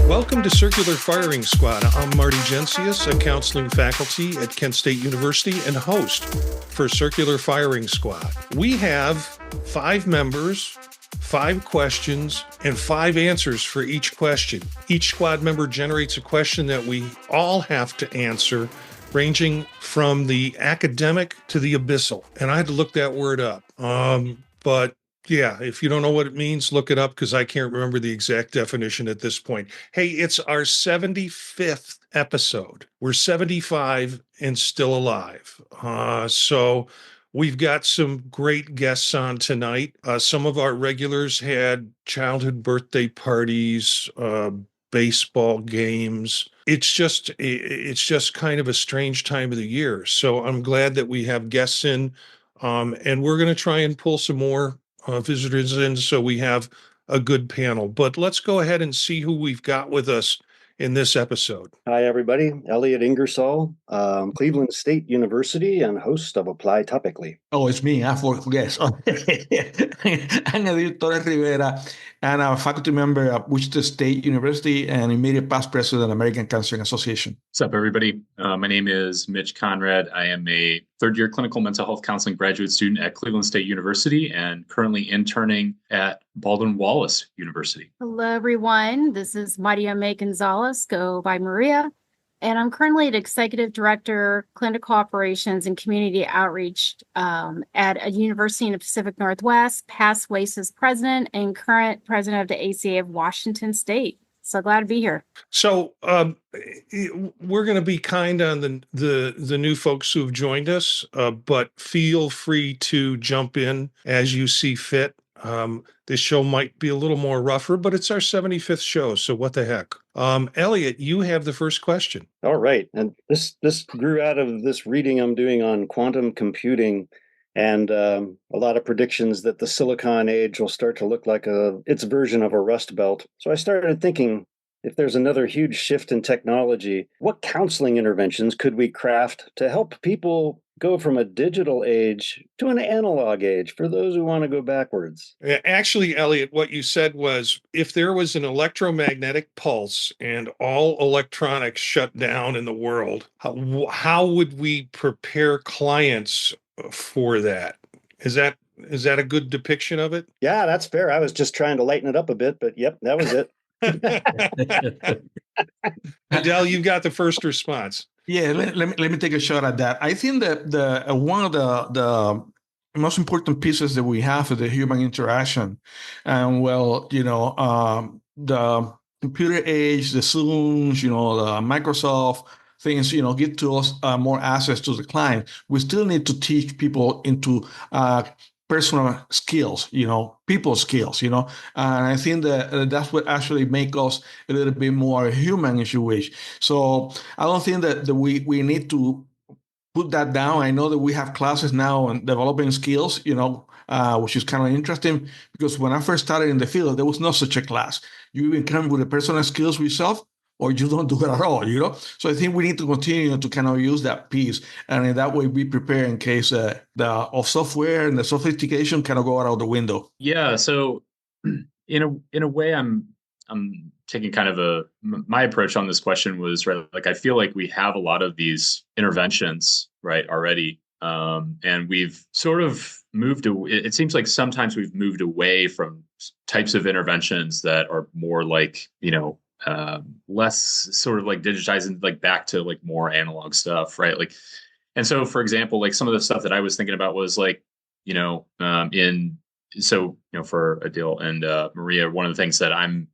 Welcome to Circular Firing Squad. I'm Marty Gencius, a counseling faculty at Kent State University and host for Circular Firing Squad. We have 5 members, 5 questions, and 5 answers for each question. Each squad member generates a question that we all have to answer, ranging from the academic to the abyssal. And I had to look that word up. But yeah, if you don't know what it means, look it up because I can't remember the exact definition at this point. Hey, it's our 75th episode. We're 75 and still alive. So we've got some great guests on tonight. Some of our regulars had childhood birthday parties, baseball games. It's just kind of a strange time of the year. So I'm glad that we have guests in, and we're going to try and pull some more visitors in so we have a good panel. But let's go ahead and see who we've got with us in this episode. Hi, everybody. Elliot Ingersoll, Cleveland State University and host of Apply Topically. Oh, it's me. I forget. I'm Edil Torres Rivera, and I'm a faculty member at Wichita State University and immediate past president of the American Cancer Association. What's up, everybody? My name is Mitch Conrad. I am a third-year clinical mental health counseling graduate student at Cleveland State University and currently interning at Baldwin Wallace University. Hello, everyone. This is Mariaimeé Gonzalez, go by Maria, and I'm currently an executive director, clinical operations and community outreach at a university in the Pacific Northwest, past WASES president and current president of the ACA of Washington State. So glad to be here. So we're going to be kind on the new folks who have joined us, but feel free to jump in as you see fit. This show might be a little more rougher, but it's our 75th show, so what the heck? Elliot, you have the first question. All right. And this grew out of this reading I'm doing on quantum computing and a lot of predictions that the Silicon Age will start to look like its version of a Rust Belt. So I started thinking, if there's another huge shift in technology, what counseling interventions could we craft to help people go from a digital age to an analog age for those who want to go backwards? Actually, Elliot, what you said was if there was an electromagnetic pulse and all electronics shut down in the world, how would we prepare clients for that? Is that a good depiction of it? Yeah, that's fair. I was just trying to lighten it up a bit, but yep, that was it. Edil, you've got the first response. Yeah, let me take a shot at that. I think that one of the most important pieces that we have is the human interaction. And the computer age, the Zooms, the Microsoft things, give to us more access to the client. We still need to teach people into personal skills, people skills, and I think that that's what actually make us a little bit more human, if you wish. So I don't think that we need to put that down. I know that we have classes now on developing skills, which is kind of interesting because when I first started in the field, there was no such a class. You even come with the personal skills yourself, or you don't do it at all, So I think we need to continue to kind of use that piece. And in that way, be prepared in case the software and the sophistication kind of go out of the window. Yeah. So in a way, I'm taking kind of my approach on this question was, right, like, I feel like we have a lot of these interventions, right, already. And we've sort of moved away. It seems like sometimes we've moved away from types of interventions that are more like, less sort of like digitizing, like back to like more analog stuff, right? Like, and so for example, like some of the stuff that I was thinking about was like, for Edil and Maria, one of the things that I'm,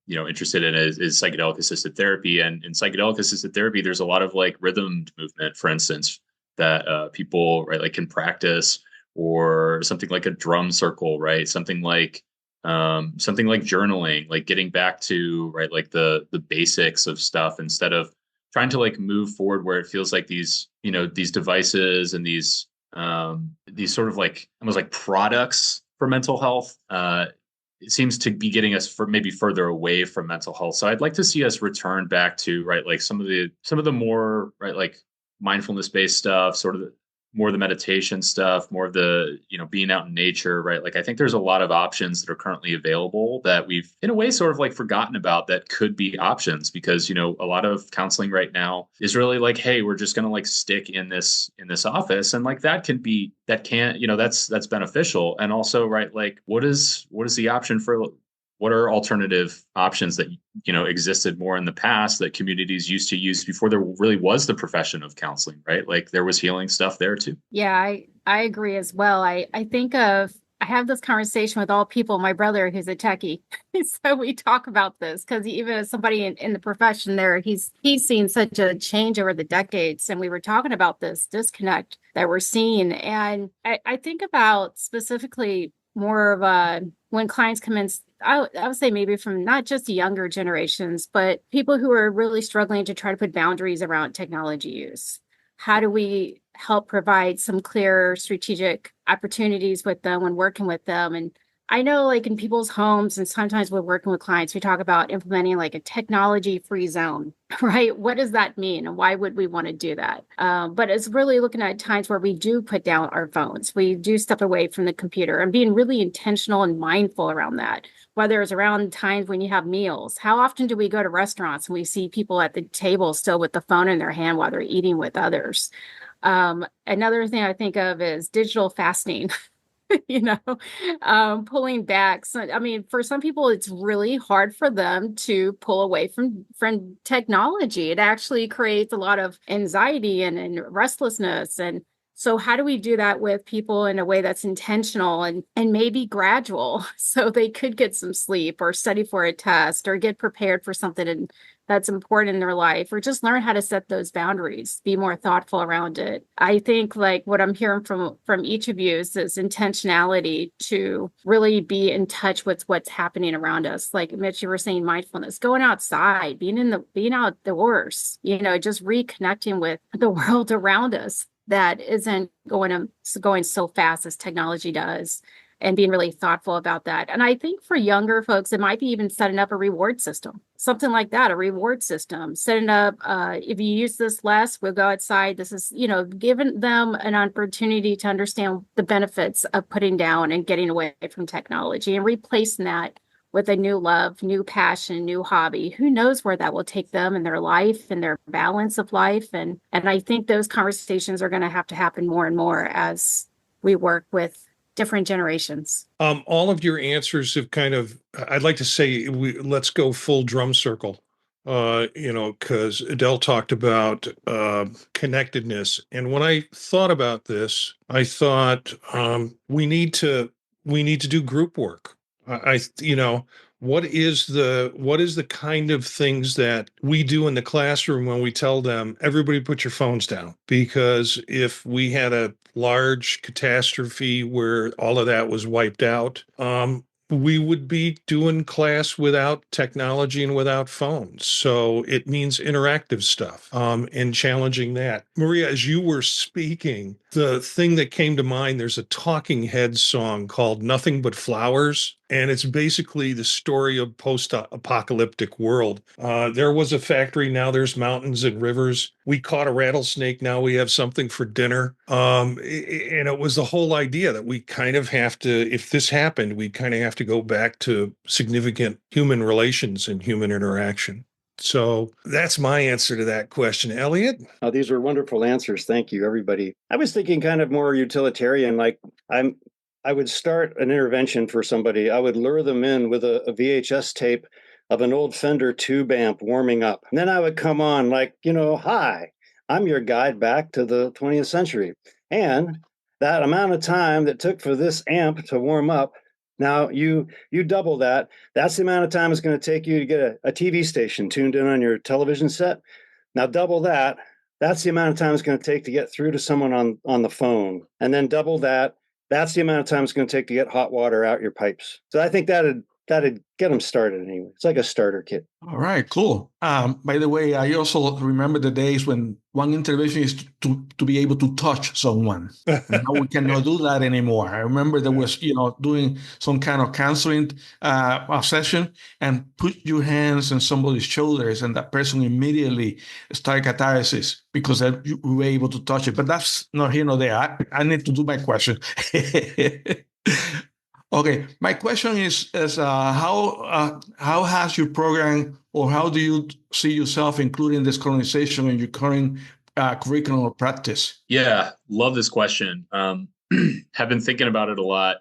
interested in is psychedelic assisted therapy. And in psychedelic assisted therapy, there's a lot of like rhythmed movement, for instance, that people, right, like can practice, or something like a drum circle, right? Something like journaling, like getting back to, right, like the basics of stuff instead of trying to like move forward where it feels like these devices and these sort of like almost like products for mental health. It seems to be getting us maybe further away from mental health. So I'd like to see us return back to, right, like some of the more, right, like mindfulness based stuff, sort of more of the meditation stuff, more of the, being out in nature, right? Like I think there's a lot of options that are currently available that we've in a way sort of like forgotten about that could be options because, a lot of counseling right now is really like, hey, we're just going to like stick in this office. And like that that's beneficial. And also, right, like what is the option for what are alternative options that existed more in the past that communities used to use before there really was the profession of counseling, right? Like there was healing stuff there too. Yeah, I agree as well. I have this conversation with all people, my brother who's a techie. So we talk about this because even as somebody in the profession there, he's seen such a change over the decades. And we were talking about this disconnect that we're seeing. And I think about specifically more of when clients come in, I would say maybe from not just younger generations, but people who are really struggling to try to put boundaries around technology use. How do we help provide some clear strategic opportunities with them when working with them? And I know like in people's homes and sometimes we're working with clients, we talk about implementing like a technology-free zone, right? What does that mean? And why would we want to do that? But it's really looking at times where we do put down our phones. We do step away from the computer and being really intentional and mindful around that. Whether it's around times when you have meals. How often do we go to restaurants and we see people at the table still with the phone in their hand while they're eating with others? Another thing I think of is digital fasting. Pulling back. So, I mean, for some people, it's really hard for them to pull away from technology. It actually creates a lot of anxiety and restlessness. And so how do we do that with people in a way that's intentional and maybe gradual so they could get some sleep or study for a test or get prepared for something that's important in their life or just learn how to set those boundaries, be more thoughtful around it. I think like what I'm hearing from each of you is this intentionality to really be in touch with what's happening around us. Like Mitch, you were saying mindfulness, going outside, being outdoors, just reconnecting with the world around us that isn't going so fast as technology does and being really thoughtful about that. And I think for younger folks, it might be even setting up a reward system, something like that, a reward system, setting up, if you use this less, we'll go outside. This is, giving them an opportunity to understand the benefits of putting down and getting away from technology and replacing that with a new love, new passion, new hobby. Who knows where that will take them in their life and their balance of life. And I think those conversations are going to happen more and more as we work with different generations. All of your answers have kind of, I'd like to say, let's go full drum circle, because Edil talked about connectedness. And when I thought about this, I thought we need to do group work. What is the kind of things that we do in the classroom when we tell them, everybody put your phones down? Because if we had a large catastrophe where all of that was wiped out, we would be doing class without technology and without phones. So it means interactive stuff, and challenging that. Maria, as you were speaking, the thing that came to mind, there's a Talking Heads song called Nothing But Flowers. And it's basically the story of post-apocalyptic world. There was a factory, now there's mountains and rivers. We caught a rattlesnake, now we have something for dinner. And it was the whole idea that we kind of have to, if this happened, we kind of have to go back to significant human relations and human interaction. So that's my answer to that question. Elliot? Oh, these were wonderful answers. Thank you, everybody. I was thinking kind of more utilitarian, like I would start an intervention for somebody. I would lure them in with a VHS tape of an old Fender tube amp warming up. And then I would come on like, hi, I'm your guide back to the 20th century. And that amount of time that took for this amp to warm up, now you double that. That's the amount of time it's going to take you to get a TV station tuned in on your television set. Now double that. That's the amount of time it's going to take to get through to someone on the phone. And then double that. That's the amount of time it's going to take to get hot water out your pipes. So I think that'd that'd get them started anyway. It's like a starter kit. All right, cool. By the way, I also remember the days when one intervention is to be able to touch someone. Now we cannot do that anymore. I remember there was, doing some kind of counseling session and put your hands on somebody's shoulders and that person immediately started catharsis because you were able to touch it. But that's not here nor there. I need to do my question. Okay, my question is how has your program, or how do you see yourself including this colonization in your current curriculum or practice? Yeah, love this question. Have been thinking about it a lot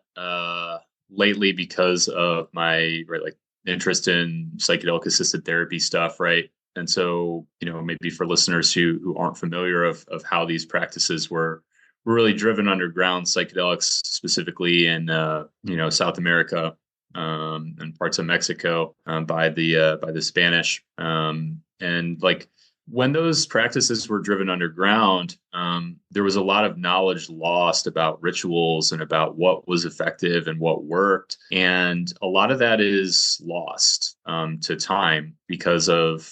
lately because of my interest in psychedelic assisted therapy stuff, right? And so, maybe for listeners who aren't familiar of how these practices were really driven underground, psychedelics specifically in South America and parts of Mexico by the Spanish, and like when those practices were driven underground, there was a lot of knowledge lost about rituals and about what was effective and what worked, and a lot of that is lost to time because of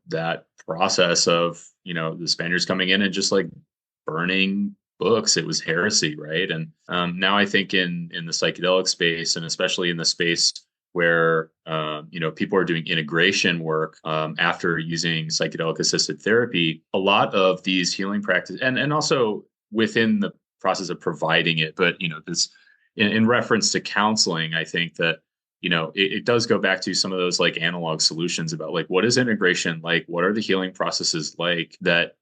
that process of the Spaniards coming in and just like burning books. It was heresy, right? And now I think in the psychedelic space, and especially in the space where people are doing integration work after using psychedelic assisted therapy, a lot of these healing practices, and also within the process of providing it, but this in reference to counseling, I think that it does go back to some of those like analog solutions about like what is integration like, what are the healing processes like that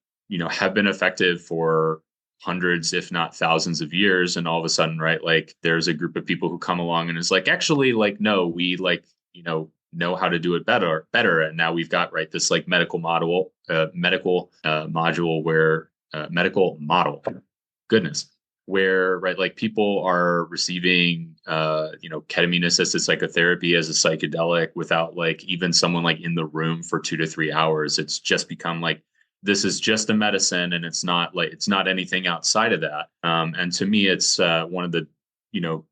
have been effective for hundreds, if not thousands of years. And all of a sudden, right, like there's a group of people who come along and is like, actually, like, no, we like, know how to do it better. And now we've got, right, this like medical module where where, right, like people are receiving, ketamine assisted psychotherapy as a psychedelic without like even someone like in the room for 2 to 3 hours. It's just become like, this is just a medicine, and it's not anything outside of that. And to me, it's one of the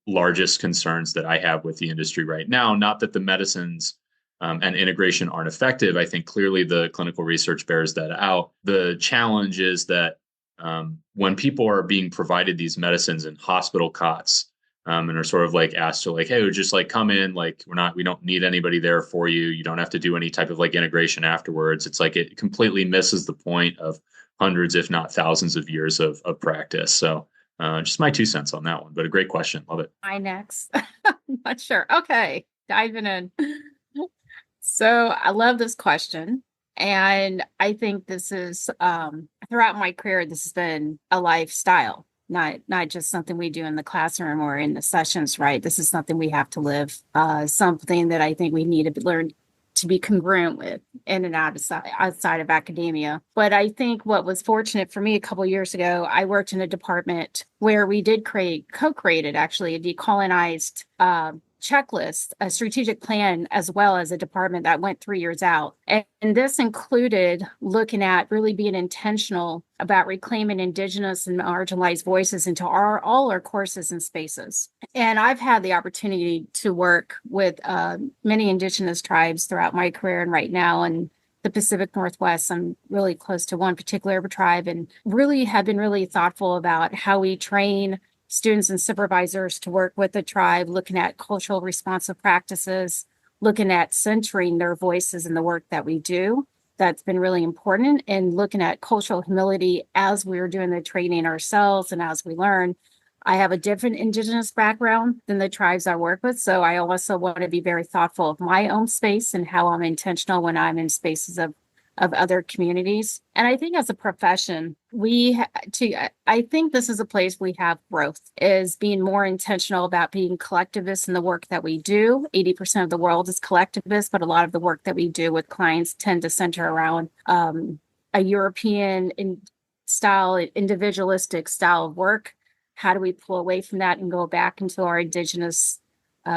largest concerns that I have with the industry right now. Not that the medicines and integration aren't effective. I think clearly the clinical research bears that out. The challenge is that when people are being provided these medicines in hospital cots, and are sort of like asked to like, hey, just like come in, like we don't need anybody there for you. You don't have to do any type of like integration afterwards. It's like it completely misses the point of hundreds, if not thousands of years of practice. So just my 2 cents on that one, but a great question. Love it. I next. Not sure. Okay. Diving in. So I love this question. And I think this is throughout my career, this has been a lifestyle. Not just something we do in the classroom or in the sessions, right? This is something we have to live, something that I think we need to learn to be congruent with in and outside of academia. But I think what was fortunate for me a couple of years ago, I worked in a department where we did co-created actually a decolonized checklist, a strategic plan, as well as a department that went 3 years out. And this included looking at really being intentional about reclaiming Indigenous and marginalized voices into all our courses and spaces. And I've had the opportunity to work with many Indigenous tribes throughout my career and right now. And the Pacific Northwest, I'm really close to one particular tribe, and really have been really thoughtful about how we train students and supervisors to work with the tribe, looking at cultural responsive practices, looking at centering their voices in the work that we do. That's been really important, and looking at cultural humility as we're doing the training ourselves and as we learn. I have a different Indigenous background than the tribes I work with, so I also want to be very thoughtful of my own space and how I'm intentional when I'm in spaces of other communities. And I think as a profession, I think this is a place we have growth, is being more intentional about being collectivists in the work that we do. 80% of the world is collectivist, but a lot of the work that we do with clients tend to center around a European individualistic style of work. How do we pull away from that and go back into our Indigenous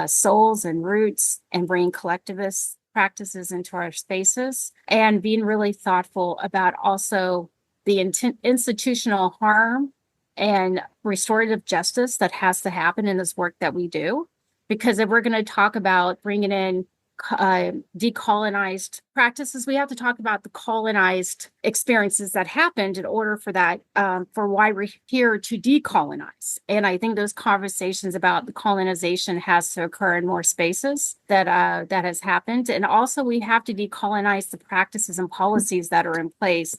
souls and roots and bring collectivist practices into our spaces, and being really thoughtful about also the institutional harm and restorative justice that has to happen in this work that we do. Because if we're going to talk about bringing in decolonized practices, we have to talk about the colonized experiences that happened in order for that, for why we're here to decolonize. And I think those conversations about the colonization has to occur in more spaces that has happened. And also we have to decolonize the practices and policies that are in place.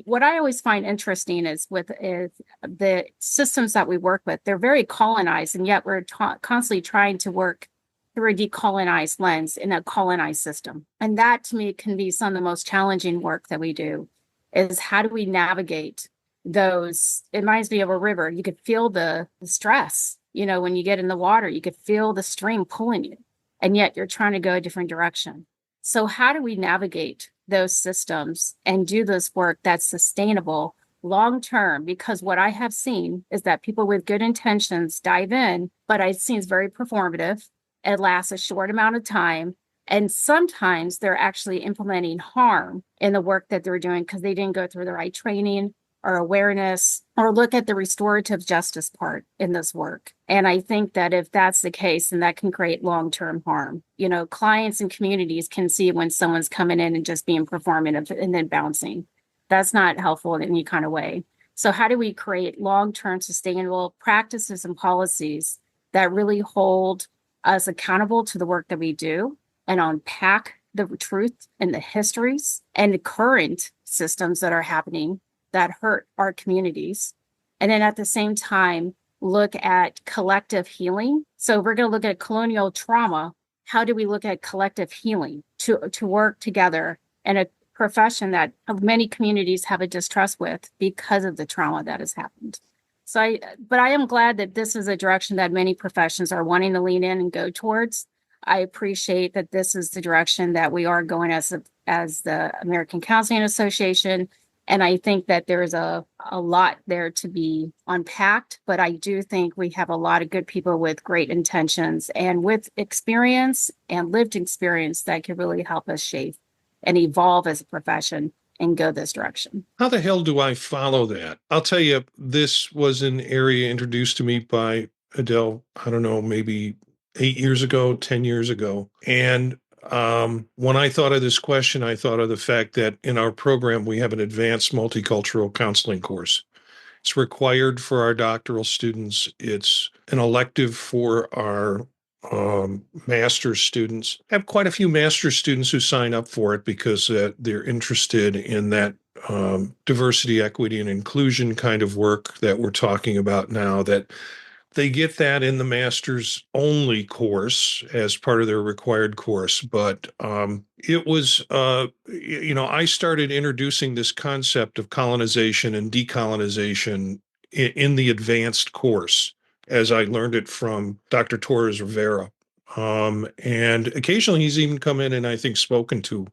What I always find interesting is the systems that we work with, they're very colonized, and yet we're constantly trying to work through a decolonized lens in a colonized system. And that to me can be some of the most challenging work that we do, is how do we navigate those? It reminds me of a river. You could feel the stress, when you get in the water, you could feel the stream pulling you, and yet you're trying to go a different direction. So how do we navigate those systems and do this work that's sustainable long term? Because what I have seen is that people with good intentions dive in, but I've seen it's very performative. It lasts a short amount of time. And sometimes they're actually implementing harm in the work that they're doing because they didn't go through the right training or awareness or look at the restorative justice part in this work. And I think that if that's the case, then that can create long-term harm. Clients and communities can see when someone's coming in and just being performative and then bouncing. That's not helpful in any kind of way. So how do we create long-term sustainable practices and policies that really hold us accountable to the work that we do and unpack the truth and the histories and the current systems that are happening that hurt our communities? And then at the same time, look at collective healing. So if we're going to look at colonial trauma, how do we look at collective healing to work together in a profession that many communities have a distrust with because of the trauma that has happened? But I am glad that this is a direction that many professions are wanting to lean in and go towards. I appreciate that this is the direction that we are going as the American Counseling Association. And I think that there is a lot there to be unpacked, but I do think we have a lot of good people with great intentions and with experience and lived experience that could really help us shape and evolve as a profession and go this direction. How the hell do I follow that? I'll tell you, this was an area introduced to me by Edil, I don't know, maybe 8 years ago, 10 years ago. And when I thought of this question, I thought of the fact that in our program, we have an advanced multicultural counseling course. It's required for our doctoral students. It's an elective for our master's students. I have quite a few master's students who sign up for it because they're interested in that diversity, equity, and inclusion kind of work that we're talking about now, that they get that in the master's only course as part of their required course. But it was, I started introducing this concept of colonization and decolonization in the advanced course as I learned it from Dr. Torres Rivera. And occasionally he's even come in and I think spoken to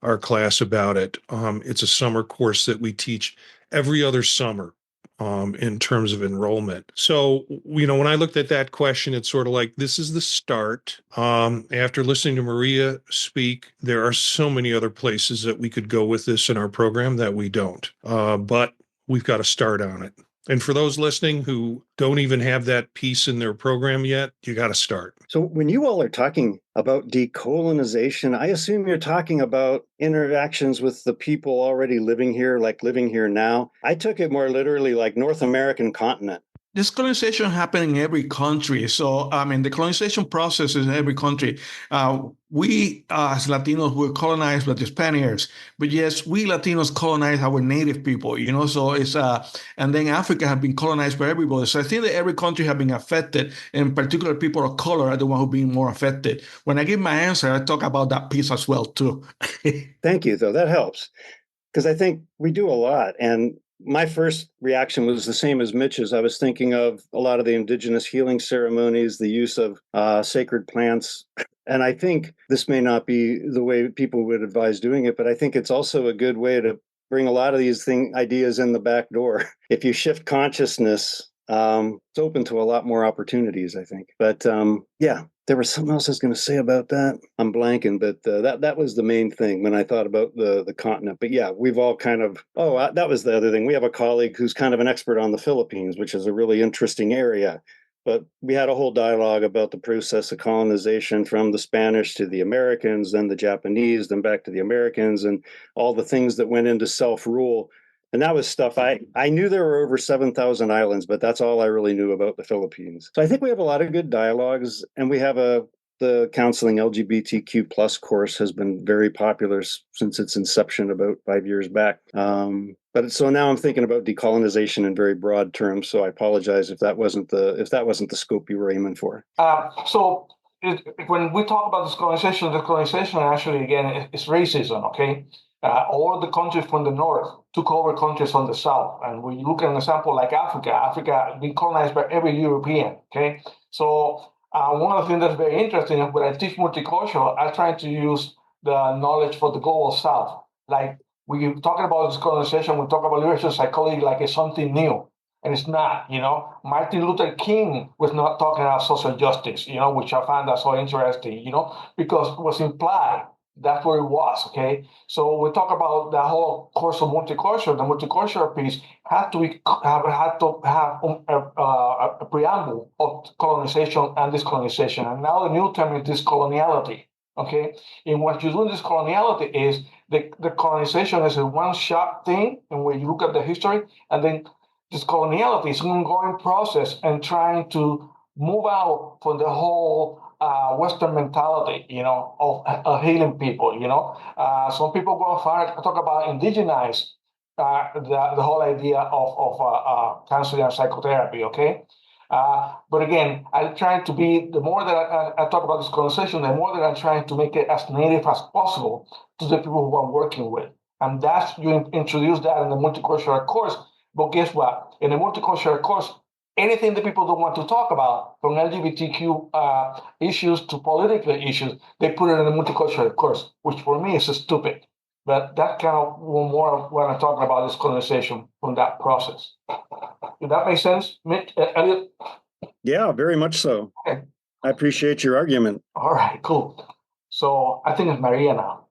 our class about it. It's a summer course that we teach every other summer. In terms of enrollment. So, when I looked at that question, it's sort of like, this is the start. After listening to Maria speak, there are so many other places that we could go with this in our program that we don't. But we've got to start on it. And for those listening who don't even have that piece in their program yet, you got to start. So when you all are talking about decolonization, I assume you're talking about interactions with the people already living here, like living here now. I took it more literally like North American continent. This colonization happened in every country. So, the colonization process is in every country. We, as Latinos, were colonized by the Spaniards. But yes, we Latinos colonized our native people, so it's, and then Africa has been colonized by everybody. So I think that every country has been affected, and particular people of color are the one who've been more affected. When I give my answer, I talk about that piece as well, too. Thank you, though. That helps. Because I think we do a lot. And my first reaction was the same as Mitch's. I was thinking of a lot of the indigenous healing ceremonies, the use of sacred plants. And I think this may not be the way people would advise doing it, but I think it's also a good way to bring a lot of these ideas in the back door. If you shift consciousness, it's open to a lot more opportunities, I think. But there was something else I was going to say about that. I'm blanking, but that was the main thing when I thought about the continent. But yeah, we've all kind of, that was the other thing. We have a colleague who's kind of an expert on the Philippines, which is a really interesting area. But we had a whole dialogue about the process of colonization from the Spanish to the Americans, then the Japanese, then back to the Americans, and all the things that went into self-rule. And that was stuff I knew there were over 7,000 islands, but that's all I really knew about the Philippines. So I think we have a lot of good dialogues, and we have the counseling LGBTQ plus course has been very popular since its inception about 5 years back. But so now I'm thinking about decolonization in very broad terms. So I apologize if that wasn't the scope you were aiming for. When we talk about decolonization actually again is racism. Okay, all the countries from the north took over countries from the south, and when you look at an example like Africa been colonized by every European. Okay, so one of the things that's very interesting is when I teach multicultural, I try to use the knowledge for the global south. Like we're talking about decolonization, we talk about liberation psychology like it's something new. And it's not, Martin Luther King was not talking about social justice, which I find that so interesting, because it was implied. That's where it was, okay? So we talk about the whole course of multicultural. The multicultural piece had to have a preamble of colonization and decolonization. And now the new term is discoloniality, okay? And what you do in discoloniality is the colonization is a one-shot thing, and when you look at the history, and then discoloniality is an ongoing process and trying to move out from the whole Western mentality, of healing people, Some people go far talk about indigenize the whole idea of counseling and psychotherapy, okay? But again, I'm trying to be, the more that I talk about this conversation, the more that I'm trying to make it as native as possible to the people who I'm working with. And that's, you introduce that in the multicultural course. But guess what? In the multicultural course, anything that people don't want to talk about, from LGBTQ issues to political issues, they put it in the multicultural course, which for me is stupid. But that kind of more of what I'm talking about, this conversation from that process. Did that make sense, Elliot? Yeah, very much so. Okay. I appreciate your argument. All right, cool. So I think it's Maria now.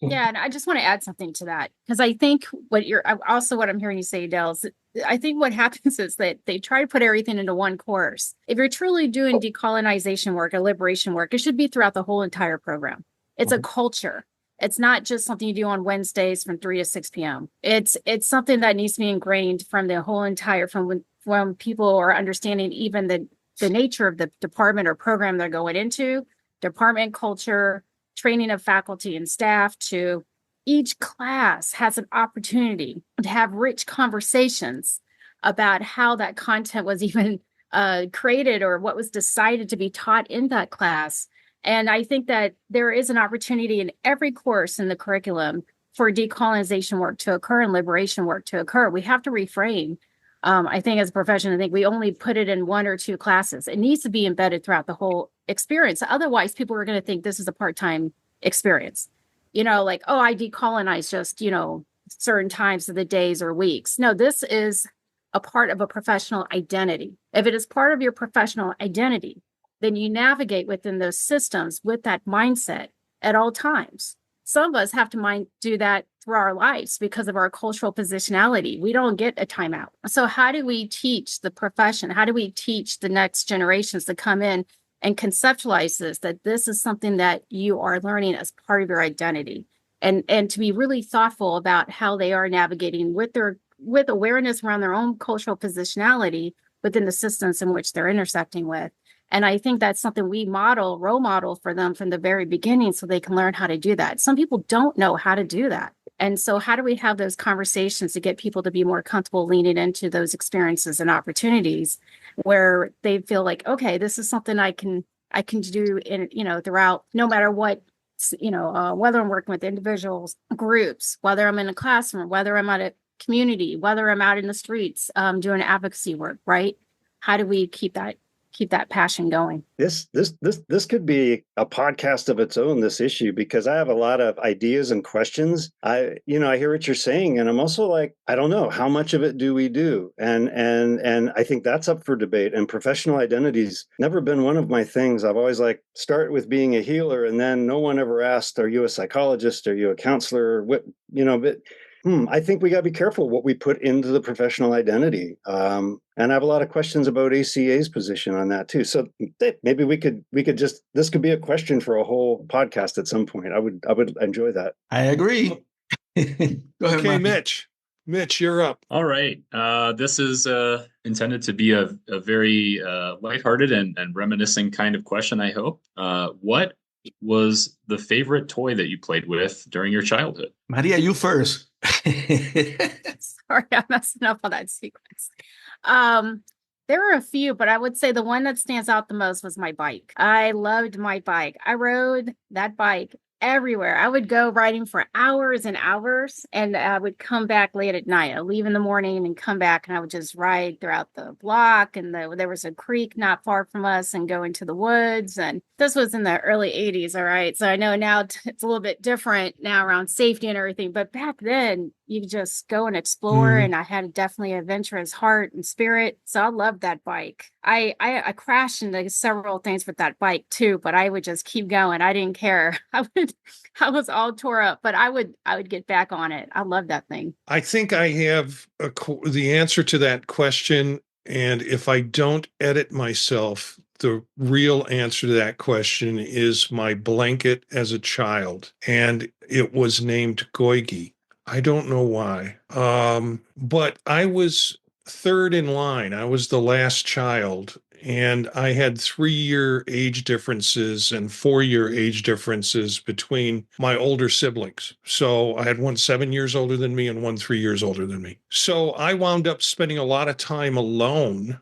Yeah, and I just want to add something to that, because I think what I'm hearing you say, Edil, is I think what happens is that they try to put everything into one course. If you're truly doing decolonization work or liberation work, it should be throughout the whole entire program. It's a culture. It's not just something you do on Wednesdays from 3 to 6 p.m. It's something that needs to be ingrained from the whole entire, from when people are understanding even the nature of the department or program they're going into, department culture, training of faculty and staff, to each class has an opportunity to have rich conversations about how that content was even created or what was decided to be taught in that class. And I think that there is an opportunity in every course in the curriculum for decolonization work to occur and liberation work to occur. We have to reframe. I think as a profession, I think we only put it in 1 or 2 classes. It needs to be embedded throughout the whole experience. Otherwise, people are going to think this is a part-time experience. Like, oh, I decolonize just, certain times of the days or weeks. No, this is a part of a professional identity. If it is part of your professional identity, then you navigate within those systems with that mindset at all times. Some of us have to do that through our lives because of our cultural positionality. We don't get a timeout. So how do we teach the profession? How do we teach the next generations to come in and conceptualize this, that this is something that you are learning as part of your identity, and to be really thoughtful about how they are navigating with awareness around their own cultural positionality within the systems in which they're intersecting with. And I think that's something we role model for them from the very beginning so they can learn how to do that. Some people don't know how to do that. And so how do we have those conversations to get people to be more comfortable leaning into those experiences and opportunities where they feel like, okay, this is something I can do in, throughout, no matter what, whether I'm working with individuals, groups, whether I'm in a classroom, whether I'm at a community, whether I'm out in the streets doing advocacy work, right? How do we keep that passion going? This could be a podcast of its own, this issue, because I have a lot of ideas and questions. I hear what you're saying, and I'm also like, I don't know, how much of it do we do? And I think that's up for debate. And professional identity's never been one of my things. I've always start with being a healer, and then no one ever asked, are you a psychologist? Are you a counselor? But I think we got to be careful what we put into the professional identity. And I have a lot of questions about ACA's position on that too. So maybe we could just, this could be a question for a whole podcast at some point. I would enjoy that. I agree. Go ahead, Okay, Mike. Mitch, you're up. All right. This is intended to be a very lighthearted and reminiscing kind of question, I hope. What was the favorite toy that you played with during your childhood? Maria, you first. Sorry, I'm messing up on that sequence. There were a few, but I would say the one that stands out the most was my bike. I loved my bike. I rode that bike everywhere. I would go riding for hours and hours, and I would come back late at night. I'd leave in the morning and come back, and I would just ride throughout the block. And there was a creek not far from us, and go into the woods. And this was in the early 80s. All right. So I know now it's a little bit different now around safety and everything. But back then, you could just go and explore. And I had definitely adventurous heart and spirit. So I loved that bike. I crashed into several things with that bike too, but I would just keep going. I didn't care. I was all tore up, but I would get back on it. I love that thing. I think I have the answer to that question. And if I don't edit myself, the real answer to that question is my blanket as a child. And it was named Goigi. I don't know why. But I was third in line. I was the last child. And I had 3-year age differences and 4-year age differences between my older siblings. So I had one 7 years older than me and one 3 years older than me. So I wound up spending a lot of time alone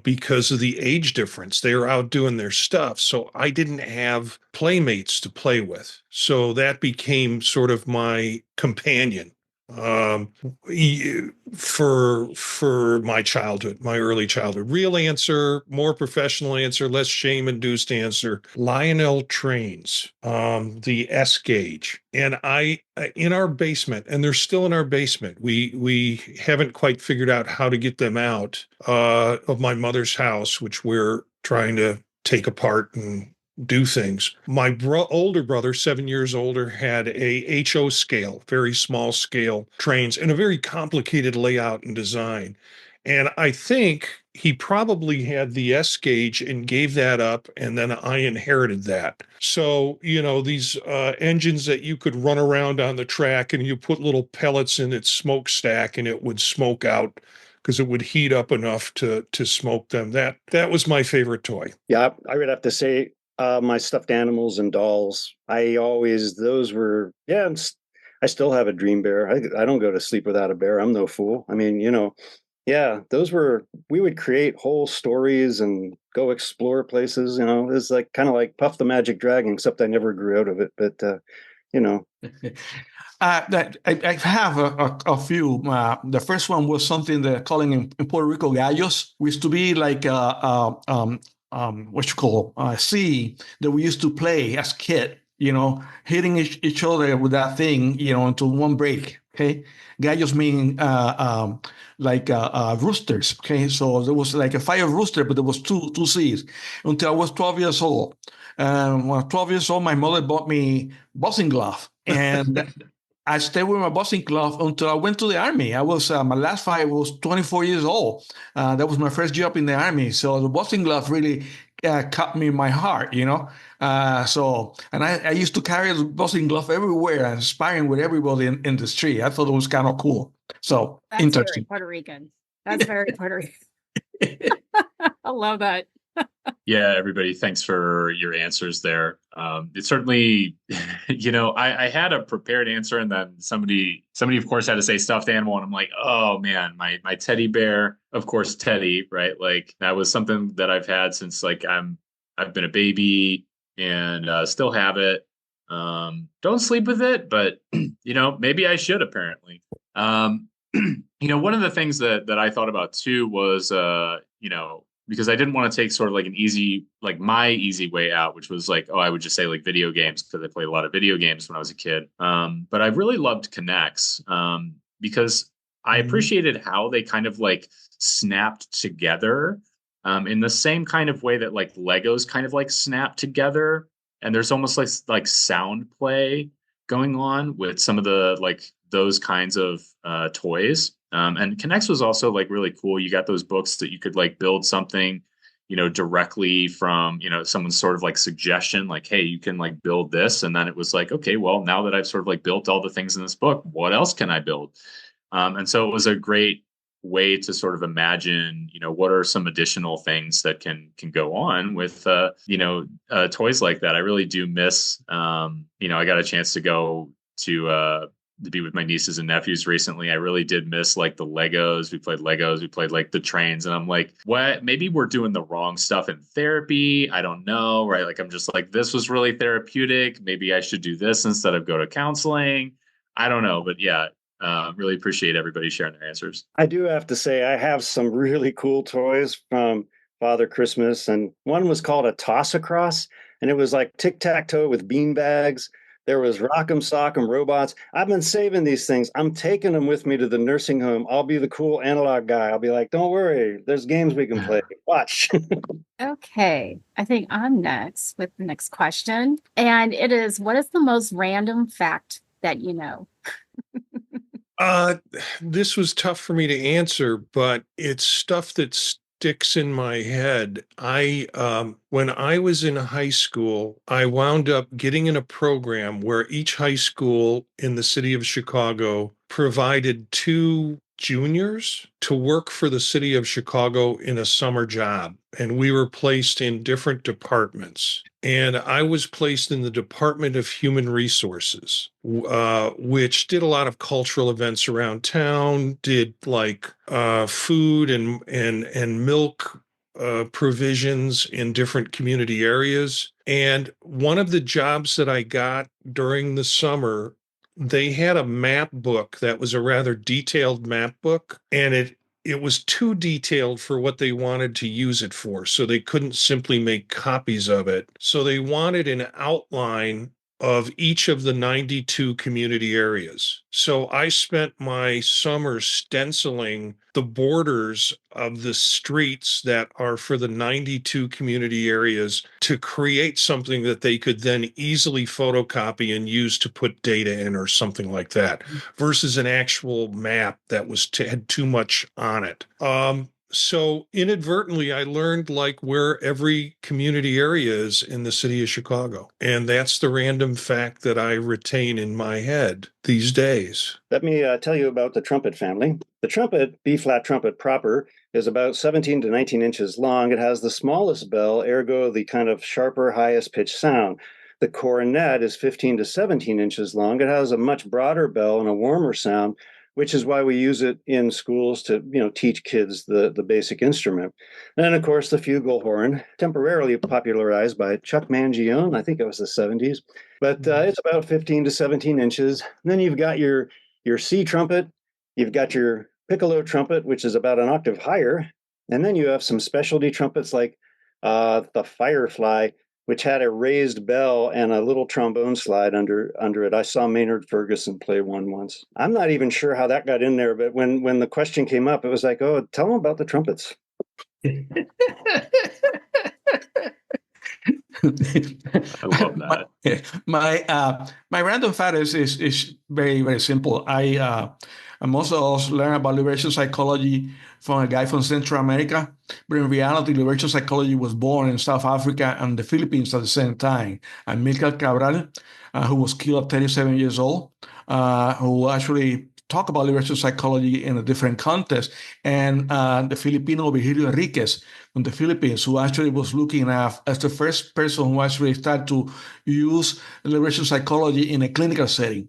because of the age difference. They were out doing their stuff. So I didn't have playmates to play with. So that became sort of my companion for my childhood, my early childhood. Real answer, more professional answer, less shame-induced answer. Lionel trains, the S gauge, and in our basement, and they're still in our basement. We haven't quite figured out how to get them out of my mother's house, which we're trying to take apart and do things. My older brother, 7 years older, had a HO scale, very small scale trains, and a very complicated layout and design. And I think he probably had the S gauge and gave that up, and then I inherited that. So, these engines that you could run around on the track, and you put little pellets in its smokestack, and it would smoke out because it would heat up enough to smoke them. That was my favorite toy. Yeah, I would have to say, my stuffed animals and dolls, those were, I still have a dream bear. I don't go to sleep without a bear. I'm no fool. I mean, we would create whole stories and go explore places. It was like kind of like Puff the Magic Dragon, except I never grew out of it. But, I have a few. The first one was something they're calling in Puerto Rico gallos. We used to be like sea that we used to play as kid, hitting each other with that thing, until one break. Okay, gallos mean roosters. Okay, so there was like a fire rooster, but there was two C's until I was 12 years old. When I was 12 years old, my mother bought me boxing glove, and I stayed with my boxing glove until I went to the Army. I was my last fight was 24 years old. That was my first job in the Army. So the boxing glove really cut me in my heart, and I used to carry the boxing glove everywhere and sparring with everybody in the street. I thought it was kind of cool. So that's interesting. Very Puerto Rican. That's very Puerto Rican. I love that. Yeah, everybody, thanks for your answers there. It certainly, I had a prepared answer, and then somebody of course had to say stuffed animal, and I'm like, oh man, my teddy bear, of course, Teddy, right? Like that was something that I've had since I've been a baby, and still have it. Don't sleep with it, but maybe I should apparently. One of the things that I thought about too was because I didn't want to take sort of like my easy way out, which was like, I would just say like video games, because I played a lot of video games when I was a kid. But I really loved Connects because I appreciated how they kind of like snapped together in the same kind of way that like Legos kind of like snap together. And there's almost like sound play going on with some of the like those kinds of toys. And Connects was also like really cool. You got those books that you could like build something, directly from, someone's sort of like suggestion, like, hey, you can like build this. And then it was like, okay, well, now that I've sort of like built all the things in this book, what else can I build? And so it was a great way to sort of imagine, what are some additional things that can go on with, toys like that. I really do miss, I got a chance to go to be with my nieces and nephews recently. I really did miss like the Legos. We played like the trains, and I'm like, what? Maybe we're doing the wrong stuff in therapy. I don't know, right? Like, I'm just like, this was really therapeutic. Maybe I should do this instead of go to counseling. I don't know, but yeah, really appreciate everybody sharing their answers. I do have to say, I have some really cool toys from Father Christmas, and one was called a Toss Across, and it was like tic-tac-toe with bean bags. There was Rock'em Sock'em robots. I've been saving these things. I'm taking them with me to the nursing home. I'll be the cool analog guy. I'll be like, don't worry, there's games we can play. Watch. Okay, I think I'm next with the next question. And it is, what is the most random fact that you know? This was tough for me to answer, but it's stuff that sticks in my head. When I was in high school, I wound up getting in a program where each high school in the city of Chicago provided 2 juniors to work for the city of Chicago in a summer job. And we were placed in different departments. And I was placed in the Department of Human Resources, which did a lot of cultural events around town, did like food and milk provisions in different community areas. And one of the jobs that I got during the summer, they had a map book that was a rather detailed map book, and it was too detailed for what they wanted to use it for. So they couldn't simply make copies of it. So they wanted an outline of each of the 92 community areas. So I spent my summer stenciling the borders of the streets that are for the 92 community areas to create something that they could then easily photocopy and use to put data in or something like that, versus an actual map that had too much on it. So inadvertently, I learned like where every community area is in the city of Chicago. And that's the random fact that I retain in my head these days. Let me tell you about the trumpet family. The trumpet, B-flat trumpet proper, is about 17 to 19 inches long. It has the smallest bell, ergo the kind of sharper, highest pitch sound. The cornet is 15 to 17 inches long. It has a much broader bell and a warmer sound, which is why we use it in schools to, teach kids the basic instrument. And then, of course, the flugelhorn, temporarily popularized by Chuck Mangione. I think it was the 70s. But it's about 15 to 17 inches. And then you've got your C trumpet. You've got your piccolo trumpet, which is about an octave higher. And then you have some specialty trumpets like the Firefly, which had a raised bell and a little trombone slide under it. I saw Maynard Ferguson play one once. I'm not even sure how that got in there, but when the question came up, it was like, oh, tell them about the trumpets. I love that. My random fact is very, very simple. I most of us learn about liberation psychology from a guy from Central America, but in reality, liberation psychology was born in South Africa and the Philippines at the same time. And Amilcar Cabral, who was killed at 37 years old, who actually talked about liberation psychology in a different context, and the Filipino Virgilio Enriquez from the Philippines, who actually was looking at as the first person who actually started to use liberation psychology in a clinical setting.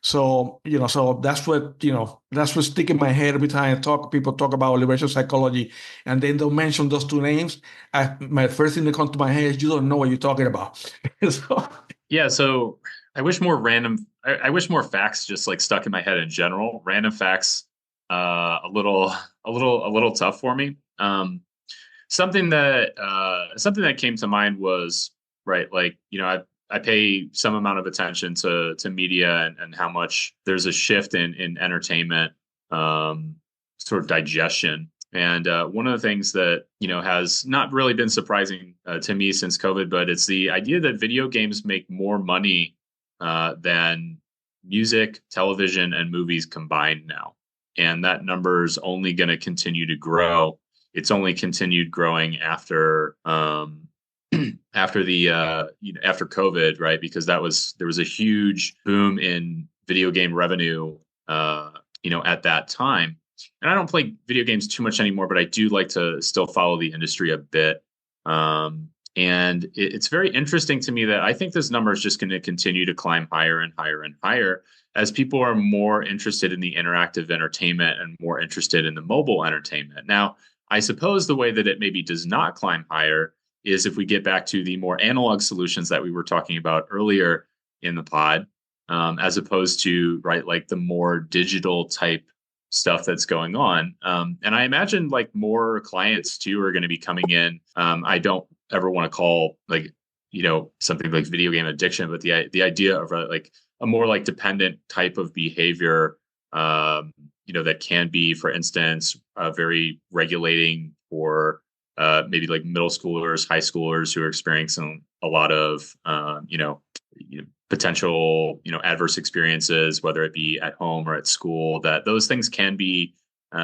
So, so that's what stick in my head every time people talk about liberation psychology, and they don't mention those 2 names. My first thing that comes to my head is, you don't know what you're talking about. So I wish more facts just like stuck in my head in general. Random facts, a little tough for me. Something that came to mind was, right, like, I pay some amount of attention to media and how much there's a shift in entertainment, sort of digestion. And one of the things that, has not really been surprising to me since COVID, but it's the idea that video games make more money than music, television, and movies combined now. And that number is only going to continue to grow. It's only continued growing after after after COVID, right? Because there was a huge boom in video game revenue, at that time. And I don't play video games too much anymore, but I do like to still follow the industry a bit. And it's very interesting to me that I think this number is just going to continue to climb higher and higher and higher as people are more interested in the interactive entertainment and more interested in the mobile entertainment. Now, I suppose the way that it maybe does not climb higher is if we get back to the more analog solutions that we were talking about earlier in the pod, as opposed to, right, like the more digital type stuff that's going on. And I imagine like more clients too are going to be coming in. I don't ever want to call something like video game addiction, but the idea of like a more like dependent type of behavior, that can be, for instance, very regulating for maybe like middle schoolers, high schoolers who are experiencing a lot of, potential, adverse experiences, whether it be at home or at school, that those things can be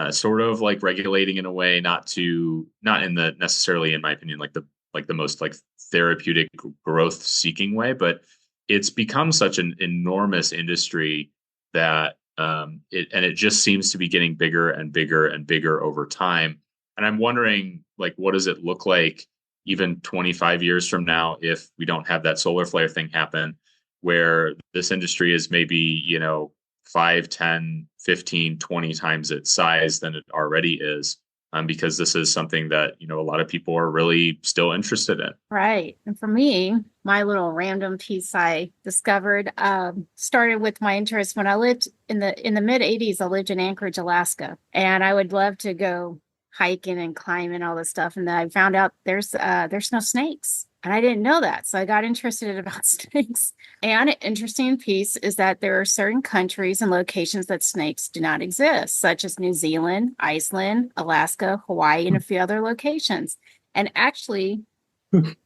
sort of like regulating in a way, not in the necessarily, in my opinion, like the most like therapeutic growth seeking way, but it's become such an enormous industry that it just seems to be getting bigger and bigger and bigger over time. And I'm wondering, like, what does it look like even 25 years from now if we don't have that solar flare thing happen, where this industry is maybe, 5, 10, 15, 20 times its size than it already is, because this is something that, a lot of people are really still interested in. Right. And for me, my little random piece I discovered started with my interest when I lived in the mid 80s. I lived in Anchorage, Alaska, and I would love to go hiking and climbing all this stuff. And then I found out there's no snakes. And I didn't know that. So I got interested about snakes. And an interesting piece is that there are certain countries and locations that snakes do not exist, such as New Zealand, Iceland, Alaska, Hawaii, and a few other locations. And actually,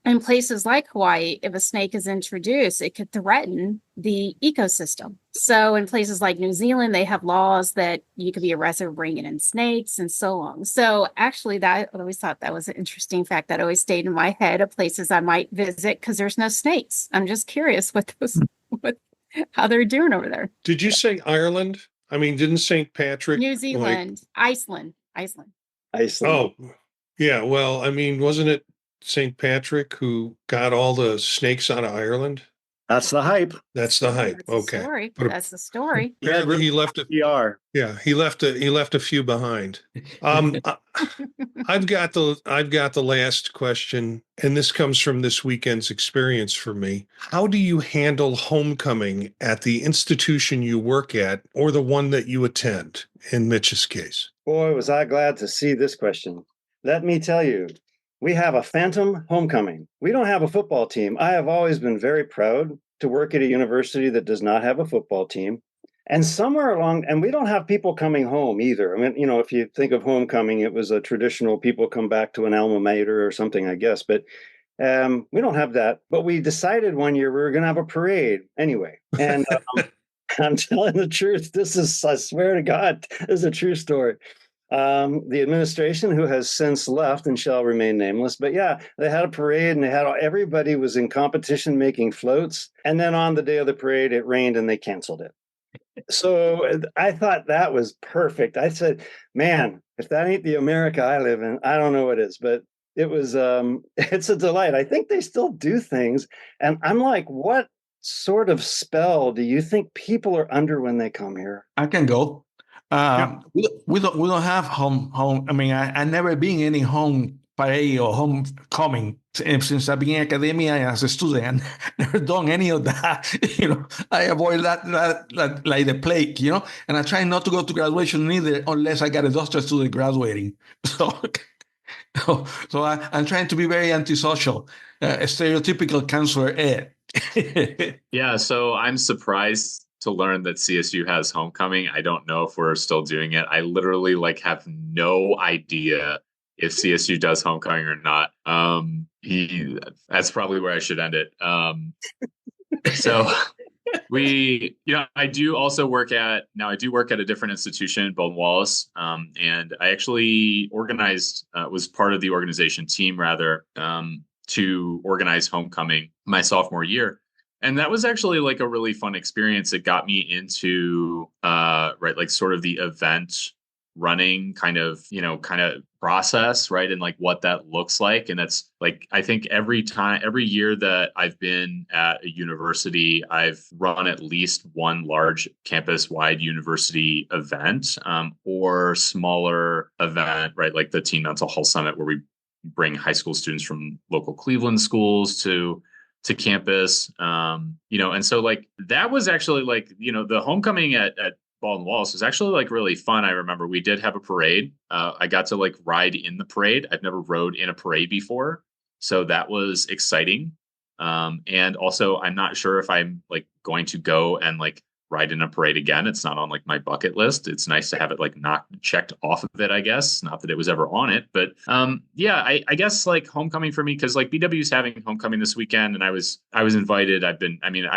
in places like Hawaii, if a snake is introduced, it could threaten the ecosystem. So in places like New Zealand, they have laws that you could be arrested for bringing in snakes and so on. So actually, I always thought that was an interesting fact that always stayed in my head of places I might visit because there's no snakes. I'm just curious how they're doing over there. Did you say Ireland? I mean, didn't St. Patrick? New Zealand, Iceland. Oh, yeah. Well, I mean, wasn't it St. Patrick who got all the snakes out of Ireland? That's the hype. That's the hype. Okay. That's the story. Yeah, he left a PR. Yeah, he left a few behind. I've got the last question, and this comes from this weekend's experience for me. How do you handle homecoming at the institution you work at or the one that you attend, in Mitch's case? Boy, was I glad to see this question. Let me tell you, we have a phantom homecoming. We don't have a football team. I have always been very proud to work at a university that does not have a football team. And somewhere along, and we don't have people coming home either. I mean, if you think of homecoming, it was a traditional people come back to an alma mater or something, I guess. But we don't have that. But we decided one year we were going to have a parade anyway. And I'm telling the truth. I swear to God, this is a true story. The administration, who has since left and shall remain nameless, but yeah, they had a parade and everybody was in competition making floats. And then on the day of the parade, it rained and they canceled it. So I thought that was perfect. I said, man, if that ain't the America I live in, I don't know what is, but it was, it's a delight. I think they still do things. And I'm like, what sort of spell do you think people are under when they come here? I can go. We don't have home. I mean, I never been any home parade or homecoming since I've been in academia as a student. Never done any of that. I avoid that like the plague. And I try not to go to graduation either unless I got a doctorate student graduating. So I'm trying to be very antisocial, stereotypical counselor ed. Yeah, so I'm surprised to learn that CSU has homecoming. I don't know if we're still doing it. I literally have no idea if CSU does homecoming or not. That's probably where I should end it. So I do also work at a different institution, Bowden Wallace, and I actually was part of the organization team rather, to organize homecoming my sophomore year. And that was actually like a really fun experience. It got me into, like sort of the event running kind of process, right? And like what that looks like. And that's like, I think every year that I've been at a university, I've run at least one large campus wide university event, or smaller event, right? Like the Teen Mental Health Summit, where we bring high school students from local Cleveland schools to campus. And so like that was actually like, the homecoming at Ball and Wallace was actually like really fun. I remember we did have a parade. I got to like ride in the parade. I've never rode in a parade before, so that was exciting. And also, I'm not sure if I'm like going to go and like ride in a parade again. It's not on like my bucket list. It's nice to have it like not checked off of it, I guess. Not that it was ever on it, but yeah, I guess like homecoming for me, because like BW is having homecoming this weekend, and I was invited. I've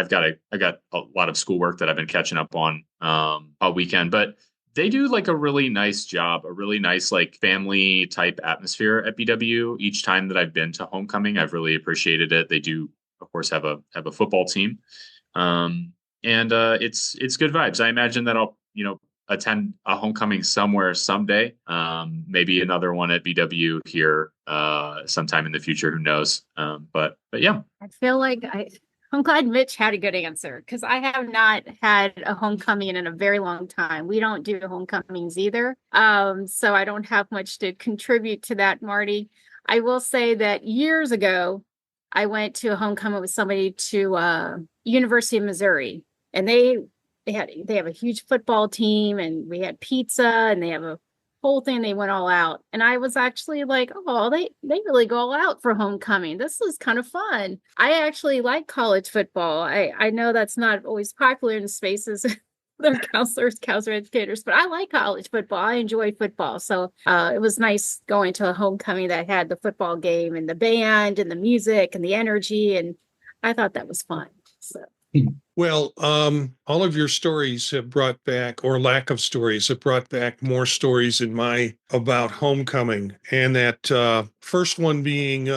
got a lot of schoolwork that I've been catching up on all weekend, but they do like a really nice job, a really nice like family type atmosphere at BW. Each time that I've been to homecoming, I've really appreciated it. They do, of course, have a football team. And it's good vibes. I imagine that I'll, attend a homecoming somewhere someday. Maybe another one at BW here sometime in the future. Who knows? But yeah. I feel like I'm glad Mitch had a good answer, because I have not had a homecoming in a very long time. We don't do homecomings either. So I don't have much to contribute to that, Marty. I will say that years ago, I went to a homecoming with somebody to University of Missouri, and they have a huge football team, and we had pizza, and they have a whole thing. They went all out, and I was actually like, oh, they really go all out for homecoming. This is kind of fun. I actually like college football. I know that's not always popular in spaces. They're counselor educators, but I like college football. I enjoy football. So it was nice going to a homecoming that had the football game and the band and the music and the energy. And I thought that was fun. So. Well, all of your stories have brought back, or lack of stories, have brought back more stories about homecoming. And that first one being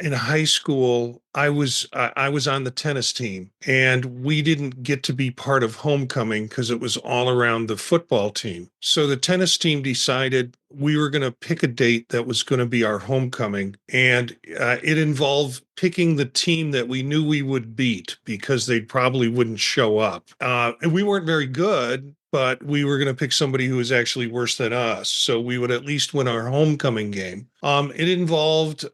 in high school, I was on the tennis team, and we didn't get to be part of homecoming because it was all around the football team. So the tennis team decided we were going to pick a date that was going to be our homecoming, and it involved picking the team that we knew we would beat because they probably wouldn't show up. And we weren't very good, but we were going to pick somebody who was actually worse than us, so we would at least win our homecoming game. It involved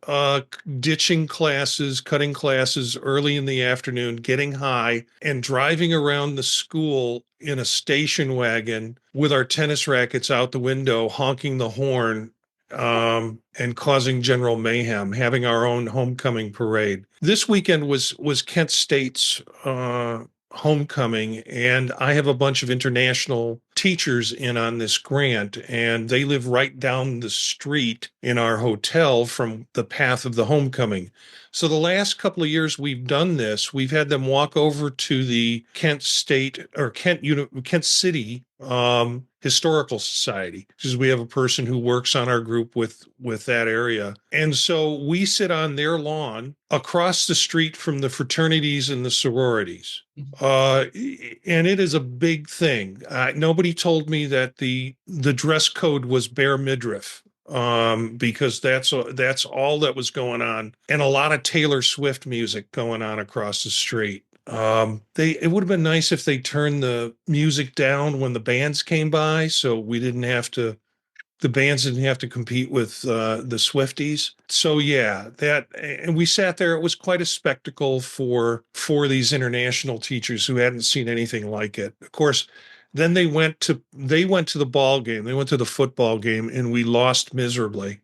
ditching classes, cutting classes early in the afternoon, getting high, and driving around the school in a station wagon with our tennis rackets out the window, honking the horn, and causing general mayhem, having our own homecoming parade. This weekend was Kent State's homecoming, and I have a bunch of international teachers in on this grant, and they live right down the street in our hotel from the path of the homecoming. So the last couple of years we've done this, we've had them walk over to the Kent State or Kent City Historical Society, because we have a person who works on our group with that area. And so we sit on their lawn across the street from the fraternities and the sororities. And it is a big thing. Nobody told me that the dress code was bare midriff, because that's all that was going on, and a lot of Taylor Swift music going on across the street. It would have been nice if they turned the music down when the bands came by, so the bands didn't have to compete with the Swifties. So yeah, and we sat there. It was quite a spectacle for these international teachers who hadn't seen anything like it. Of course, then they went to the ball game. They went to the football game, and we lost miserably.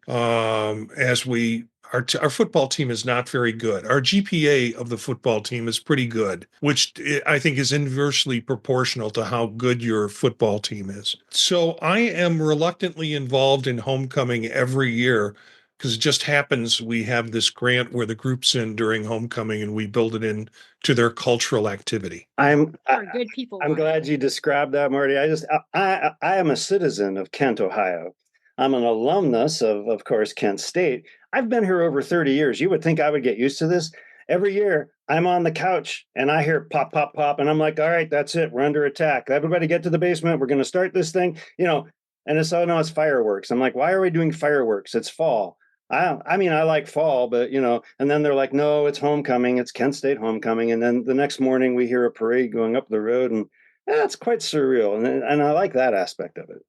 Our football team is not very good. Our GPA of the football team is pretty good, which I think is inversely proportional to how good your football team is. So I am reluctantly involved in homecoming every year, because it just happens we have this grant where the group's in during homecoming and we build it in to their cultural activity. I'm good people. I'm glad you described that, Marty. I am a citizen of Kent, Ohio. I'm an alumnus of course, Kent State. I've been here over 30 years. You would think I would get used to this. Every year I'm on the couch and I hear pop, pop, pop. And I'm like, all right, that's it. We're under attack. Everybody get to the basement. We're going to start this thing, and it's, oh no, it's fireworks. I'm like, why are we doing fireworks? It's fall. I mean, I like fall, but and then they're like, no, it's homecoming. It's Kent State homecoming. And then the next morning we hear a parade going up the road, and it's quite surreal. And I like that aspect of it.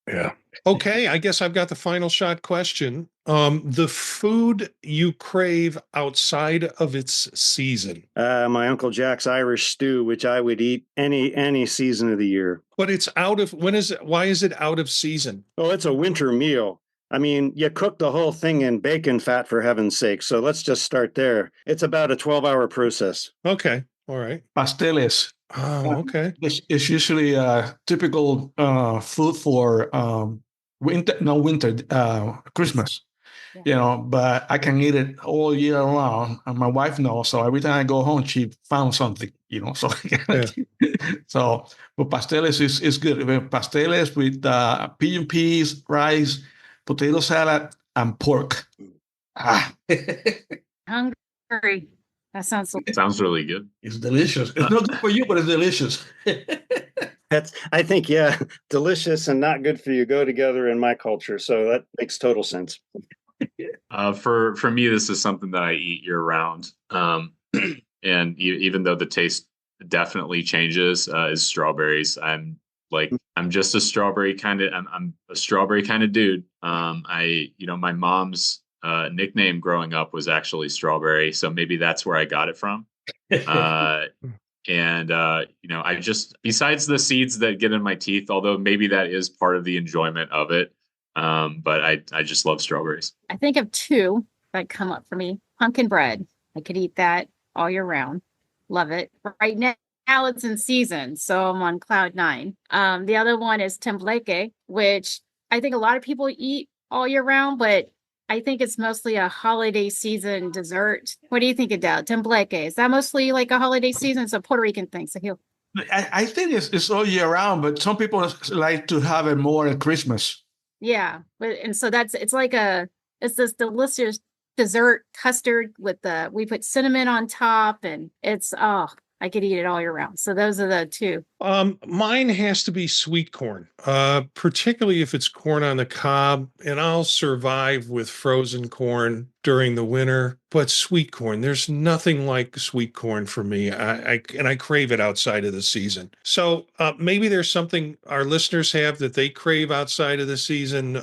Yeah. Okay. I guess I've got the final shot question. The food you crave outside of its season. My Uncle Jack's Irish stew, which I would eat any season of the year. But it's out of, when is it, why is it out of season? Oh, it's a winter meal. I mean, you cook the whole thing in bacon fat, for heaven's sake. So let's just start there. It's about a 12-hour process. Okay. All right. Pasteles. Oh, okay. It's usually typical food for Christmas. Yeah. But I can eat it all year long, and my wife knows. So every time I go home, she found something. So but pasteles is good. Pasteles with pigeon peas, rice, potato salad, and pork. Hungry. That sounds really good. It's delicious. It's not good for you, but it's delicious. I think, delicious and not good for you go together in my culture. So that makes total sense. For me, this is something that I eat year round. And even though the taste definitely changes, is strawberries. I'm just a strawberry I'm a strawberry kind of dude. My mom's nickname growing up was actually Strawberry, so maybe that's where I got it from. I just, besides the seeds that get in my teeth, although maybe that is part of the enjoyment of it, but I just love strawberries. I think of two that come up for me. Pumpkin bread. I could eat that all year round. Love it. Right now it's in season, so I'm on cloud 9. The other one is tembleque, which I think a lot of people eat all year round, but I think it's mostly a holiday season dessert. What do you think, Edil? Tembleque, is that mostly like a holiday season? It's a Puerto Rican thing. So I think it's all year round, but some people like to have it more at Christmas. Yeah, and so it's this delicious dessert custard with we put cinnamon on top, and I could eat it all year round. So those are the two. Mine has to be sweet corn, particularly if it's corn on the cob, and I'll survive with frozen corn during the winter. But sweet corn, there's nothing like sweet corn for me. I crave it outside of the season. So maybe there's something our listeners have that they crave outside of the season.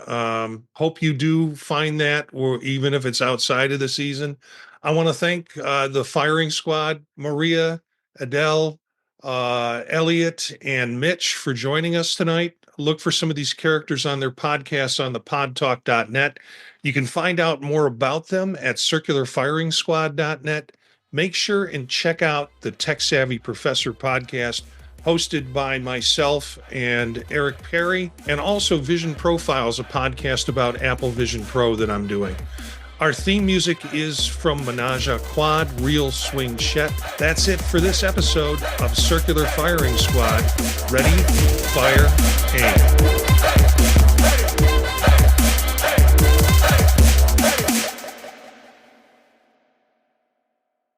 Hope you do find that, or even if it's outside of the season. I want to thank the firing squad, Maria, Edil, Elliot, and Mitch for joining us tonight. Look for some of these characters on their podcasts on the podtalk.net. You can find out more about them at circularfiringsquad.net. Make sure and check out the Tech Savvy Professor podcast hosted by myself and Eric Perry, and also Vision Profiles, a podcast about Apple Vision Pro that I'm doing. Our theme music is from Menage a Quad, Real Swing Shet. That's it for this episode of Circular Firing Squad. Ready, fire, aim.